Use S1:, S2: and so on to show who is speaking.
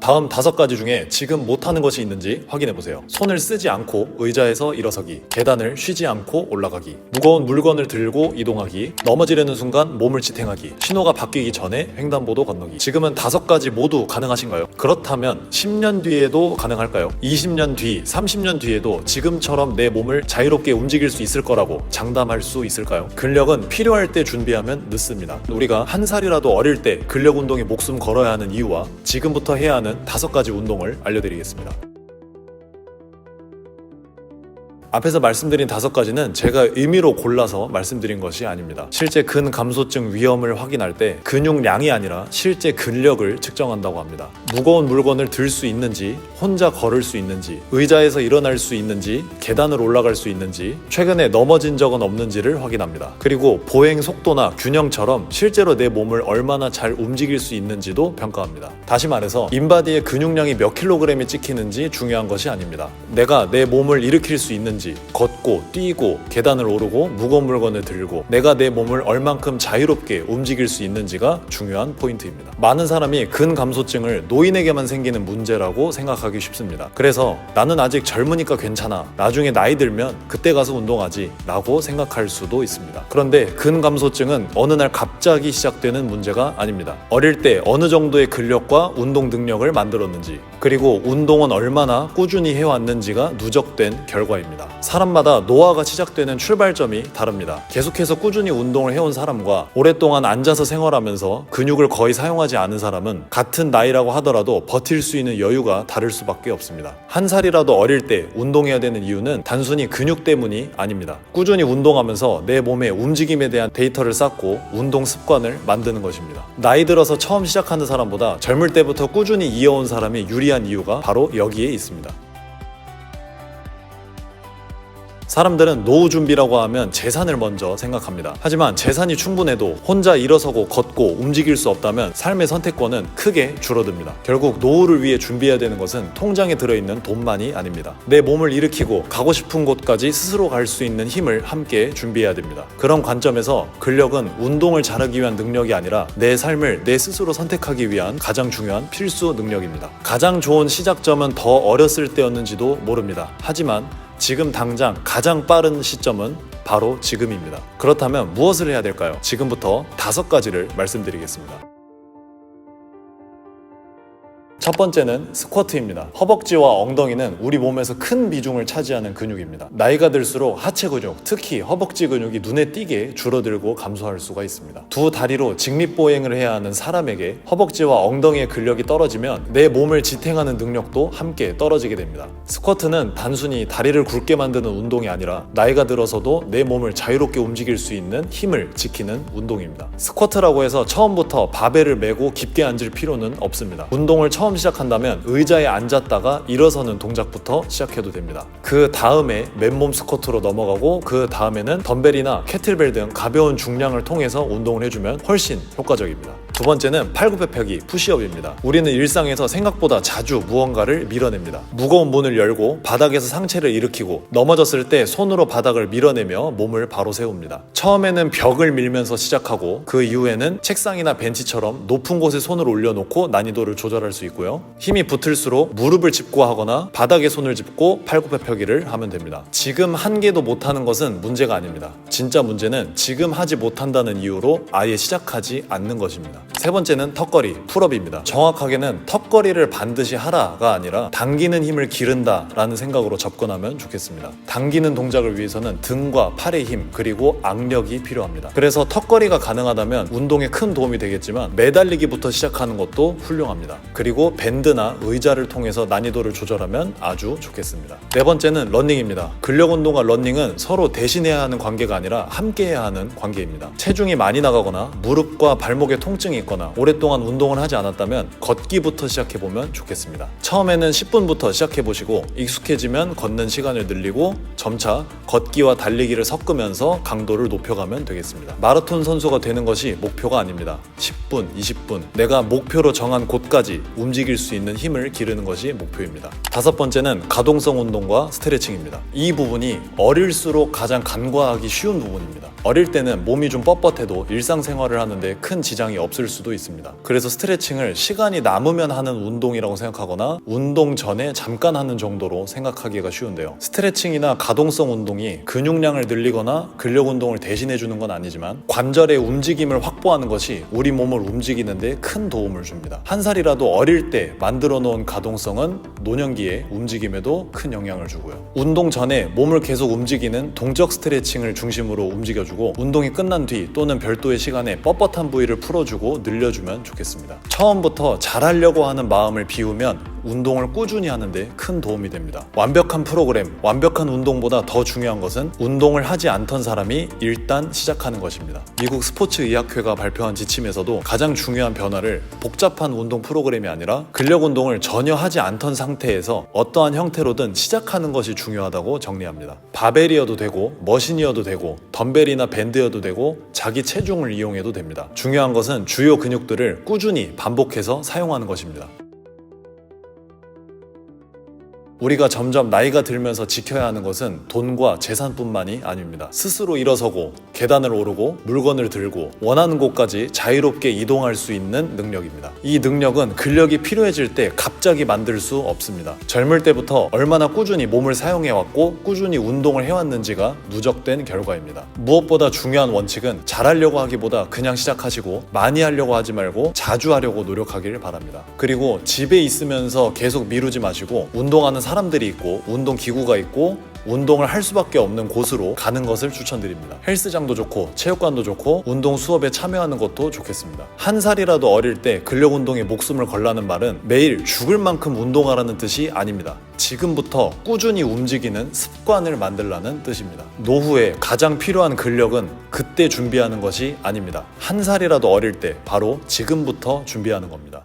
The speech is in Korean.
S1: 다음 5가지 중에 지금 못하는 것이 있는지 확인해보세요. 손을 쓰지 않고 의자에서 일어서기, 계단을 쉬지 않고 올라가기, 무거운 물건을 들고 이동하기, 넘어지려는 순간 몸을 지탱하기, 신호가 바뀌기 전에 횡단보도 건너기. 지금은 5가지 모두 가능하신가요? 그렇다면 10년 뒤에도 가능할까요? 20년 뒤, 30년 뒤에도 지금처럼 내 몸을 자유롭게 움직일 수 있을 거라고 장담할 수 있을까요? 근력은 필요할 때 준비하면 늦습니다. 우리가 한 살이라도 어릴 때 근력 운동에 목숨 걸어야 하는 이유와 지금부터 해야 하는 5가지 운동을 알려드리겠습니다. 앞에서 말씀드린 5가지는 제가 의미로 골라서 말씀드린 것이 아닙니다. 실제 근감소증 위험을 확인할 때 근육량이 아니라 실제 근력을 측정한다고 합니다. 무거운 물건을 들 수 있는지, 혼자 걸을 수 있는지, 의자에서 일어날 수 있는지, 계단을 올라갈 수 있는지, 최근에 넘어진 적은 없는지를 확인합니다. 그리고 보행 속도나 균형처럼 실제로 내 몸을 얼마나 잘 움직일 수 있는지도 평가합니다. 다시 말해서 인바디의 근육량이 몇 킬로그램이 찍히는지 중요한 것이 아닙니다. 내가 내 몸을 일으킬 수 있는지, 걷고 뛰고 계단을 오르고 무거운 물건을 들고 내가 내 몸을 얼만큼 자유롭게 움직일 수 있는지가 중요한 포인트입니다. 많은 사람이 근감소증을 노인에게만 생기는 문제라고 생각하기 쉽습니다. 그래서 나는 아직 젊으니까 괜찮아, 나중에 나이 들면 그때 가서 운동하지 라고 생각할 수도 있습니다. 그런데 근감소증은 어느 날 갑자기 시작되는 문제가 아닙니다. 어릴 때 어느 정도의 근력과 운동 능력을 만들었는지, 그리고 운동은 얼마나 꾸준히 해왔는지가 누적된 결과입니다. 사람마다 노화가 시작되는 출발점이 다릅니다. 계속해서 꾸준히 운동을 해온 사람과 오랫동안 앉아서 생활하면서 근육을 거의 사용하지 않은 사람은 같은 나이라고 하더라도 버틸 수 있는 여유가 다를 수밖에 없습니다. 한 살이라도 어릴 때 운동해야 되는 이유는 단순히 근육 때문이 아닙니다. 꾸준히 운동하면서 내 몸의 움직임에 대한 데이터를 쌓고 운동 습관을 만드는 것입니다. 나이 들어서 처음 시작하는 사람보다 젊을 때부터 꾸준히 이어온 사람이 유리한 이유가 바로 여기에 있습니다. 사람들은 노후 준비라고 하면 재산을 먼저 생각합니다. 하지만 재산이 충분해도 혼자 일어서고 걷고 움직일 수 없다면 삶의 선택권은 크게 줄어듭니다. 결국 노후를 위해 준비해야 되는 것은 통장에 들어있는 돈만이 아닙니다. 내 몸을 일으키고 가고 싶은 곳까지 스스로 갈 수 있는 힘을 함께 준비해야 됩니다. 그런 관점에서 근력은 운동을 잘하기 위한 능력이 아니라 내 삶을 내 스스로 선택하기 위한 가장 중요한 필수 능력입니다. 가장 좋은 시작점은 더 어렸을 때였는지도 모릅니다. 하지만 지금 당장 가장 빠른 시점은 바로 지금입니다. 그렇다면 무엇을 해야 될까요? 지금부터 5가지를 말씀드리겠습니다. 첫 번째는 스쿼트입니다. 허벅지와 엉덩이는 우리 몸에서 큰 비중을 차지하는 근육입니다. 나이가 들수록 하체 근육, 특히 허벅지 근육이 눈에 띄게 줄어들고 감소할 수가 있습니다. 두 다리로 직립보행을 해야 하는 사람에게 허벅지와 엉덩이의 근력이 떨어지면 내 몸을 지탱하는 능력도 함께 떨어지게 됩니다. 스쿼트는 단순히 다리를 굵게 만드는 운동이 아니라 나이가 들어서도 내 몸을 자유롭게 움직일 수 있는 힘을 지키는 운동입니다. 스쿼트라고 해서 처음부터 바벨을 메고 깊게 앉을 필요는 없습니다. 운동을 처음 시작한다면 의자에 앉았다가 일어서는 동작부터 시작해도 됩니다. 그 다음에 맨몸 스쿼트로 넘어가고 그 다음에는 덤벨이나 캐틀벨 등 가벼운 중량을 통해서 운동을 해주면 훨씬 효과적입니다. 두 번째는 팔굽혀펴기, 푸시업입니다. 우리는 일상에서 생각보다 자주 무언가를 밀어냅니다. 무거운 문을 열고 바닥에서 상체를 일으키고 넘어졌을 때 손으로 바닥을 밀어내며 몸을 바로 세웁니다. 처음에는 벽을 밀면서 시작하고 그 이후에는 책상이나 벤치처럼 높은 곳에 손을 올려놓고 난이도를 조절할 수 있고요. 힘이 붙을수록 무릎을 짚고 하거나 바닥에 손을 짚고 팔굽혀펴기를 하면 됩니다. 지금 한 개도 못하는 것은 문제가 아닙니다. 진짜 문제는 지금 하지 못한다는 이유로 아예 시작하지 않는 것입니다. 세 번째는 턱걸이, 풀업입니다. 정확하게는 턱걸이를 반드시 하라가 아니라 당기는 힘을 기른다 라는 생각으로 접근하면 좋겠습니다. 당기는 동작을 위해서는 등과 팔의 힘 그리고 악력이 필요합니다. 그래서 턱걸이가 가능하다면 운동에 큰 도움이 되겠지만 매달리기부터 시작하는 것도 훌륭합니다. 그리고 밴드나 의자를 통해서 난이도를 조절하면 아주 좋겠습니다. 네 번째는 러닝입니다. 근력 운동과 러닝은 서로 대신해야 하는 관계가 아니라 함께 해야 하는 관계입니다. 체중이 많이 나가거나 무릎과 발목에 통증이 있거나 오랫동안 운동을 하지 않았다면 걷기부터 시작해보면 좋겠습니다. 처음에는 10분부터 시작해보시고 익숙해지면 걷는 시간을 늘리고 점차 걷기와 달리기를 섞으면서 강도를 높여가면 되겠습니다. 마라톤 선수가 되는 것이 목표가 아닙니다. 10분, 20분 내가 목표로 정한 곳까지 움직이는 움직일 수 있는 힘을 기르는 것이 목표입니다. 다섯 번째는 가동성 운동과 스트레칭입니다. 이 부분이 어릴수록 가장 간과하기 쉬운 부분입니다. 어릴 때는 몸이 좀 뻣뻣해도 일상생활을 하는데 큰 지장이 없을 수도 있습니다. 그래서 스트레칭을 시간이 남으면 하는 운동이라고 생각하거나 운동 전에 잠깐 하는 정도로 생각하기가 쉬운데요. 스트레칭이나 가동성 운동이 근육량을 늘리거나 근력 운동을 대신해 주는 건 아니지만 관절의 움직임을 확보하는 것이 우리 몸을 움직이는데 큰 도움을 줍니다. 한 살이라도 어릴 때 만들어 놓은 가동성은 노년기의 움직임에도 큰 영향을 주고요. 운동 전에 몸을 계속 움직이는 동적 스트레칭을 중심으로 움직여주고 운동이 끝난 뒤 또는 별도의 시간에 뻣뻣한 부위를 풀어주고 늘려주면 좋겠습니다. 처음부터 잘하려고 하는 마음을 비우면 운동을 꾸준히 하는데 큰 도움이 됩니다. 완벽한 프로그램, 완벽한 운동보다 더 중요한 것은 운동을 하지 않던 사람이 일단 시작하는 것입니다. 미국 스포츠의학회가 발표한 지침에서도 가장 중요한 변화를 복잡한 운동 프로그램이 아니라 근력 운동을 전혀 하지 않던 상태에서 어떠한 형태로든 시작하는 것이 중요하다고 정리합니다. 바벨이어도 되고 머신이어도 되고 덤벨이나 밴드여도 되고 자기 체중을 이용해도 됩니다. 중요한 것은 주요 근육들을 꾸준히 반복해서 사용하는 것입니다. 우리가 점점 나이가 들면서 지켜야 하는 것은 돈과 재산뿐만이 아닙니다. 스스로 일어서고 계단을 오르고 물건을 들고 원하는 곳까지 자유롭게 이동할 수 있는 능력입니다. 이 능력은 근력이 필요해질 때 갑자기 만들 수 없습니다. 젊을 때부터 얼마나 꾸준히 몸을 사용해왔고 꾸준히 운동을 해왔는지가 누적된 결과입니다. 무엇보다 중요한 원칙은 잘하려고 하기보다 그냥 시작하시고 많이 하려고 하지 말고 자주 하려고 노력하길 바랍니다. 그리고 집에 있으면서 계속 미루지 마시고 운동하는 사람들이 있고 운동 기구가 있고 운동을 할 수밖에 없는 곳으로 가는 것을 추천드립니다. 헬스장도 좋고 체육관도 좋고 운동 수업에 참여하는 것도 좋겠습니다. 한 살이라도 어릴 때 근력 운동에 목숨을 걸라는 말은 매일 죽을 만큼 운동하라는 뜻이 아닙니다. 지금부터 꾸준히 움직이는 습관을 만들라는 뜻입니다. 노후에 가장 필요한 근력은 그때 준비하는 것이 아닙니다. 한 살이라도 어릴 때 바로 지금부터 준비하는 겁니다.